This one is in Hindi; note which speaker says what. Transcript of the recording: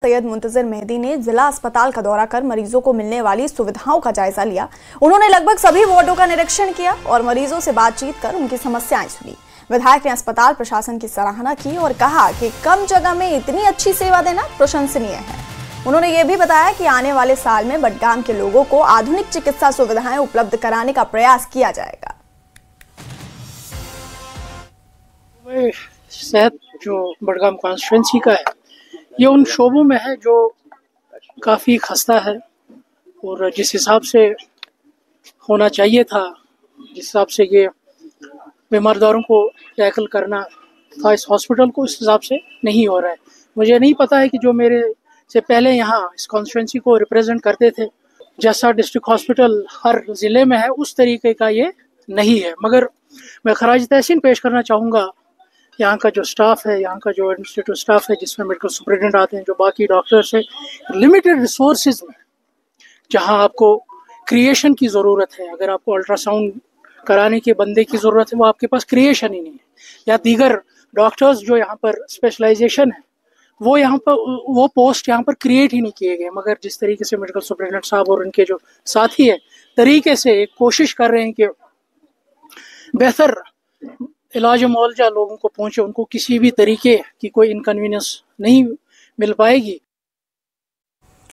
Speaker 1: सैयद मुंतजिर मेहदी ने जिला अस्पताल का दौरा कर मरीजों को मिलने वाली सुविधाओं का जायजा लिया। उन्होंने लगभग सभी वार्डों का निरीक्षण किया और मरीजों से बातचीत कर उनकी समस्याएं सुनी। विधायक ने अस्पताल प्रशासन की सराहना की और कहा कि कम जगह में इतनी अच्छी सेवा देना प्रशंसनीय है। उन्होंने ये भी बताया कि आने वाले साल में बडगाम के लोगों को आधुनिक चिकित्सा सुविधाएं उपलब्ध कराने का प्रयास किया जाएगा।
Speaker 2: सेहत जो बडगाम कॉन्स्टिट्यूंसी का है, ये उन शोबों में है जो काफ़ी खस्ता है और जिस हिसाब से होना चाहिए था, जिस हिसाब से ये बीमारदारों को टैकल करना था इस हॉस्पिटल को, इस हिसाब से नहीं हो रहा है। मुझे नहीं पता है कि जो मेरे से पहले यहाँ इस कॉन्स्टिट्यूंसी को रिप्रेजेंट करते थे, जैसा डिस्ट्रिक्ट हॉस्पिटल हर ज़िले में है उस तरीके का ये नहीं है। मगर मैं खराज तहसीन पेश करना चाहूँगा यहाँ का जो स्टाफ है, यहाँ का जो एडमिनिस्ट्रेटिव स्टाफ है, जिसमें मेडिकल सुपरिटेंडेंट आते हैं, जो बाकी डॉक्टर्स है, लिमिटेड रिसोर्सेज में जहाँ आपको क्रिएशन की ज़रूरत है, अगर आपको अल्ट्रासाउंड कराने के बंदे की ज़रूरत है, वो आपके पास क्रिएशन ही नहीं है, या दीगर डॉक्टर्स जो यहाँ पर स्पेशलाइजेशन है वो यहाँ पर वो पोस्ट यहाँ पर क्रिएट ही नहीं किए गए। मगर जिस तरीके से मेडिकल सुपरिटेंडेंट साहब और उनके जो साथी है तरीके से एक कोशिश कर रहे हैं कि बेहतर इलाज मुआवजा लोगों को पहुंचे, उनको किसी भी तरीके की कोई इनकन्वीनियंस नहीं मिल पाएगी।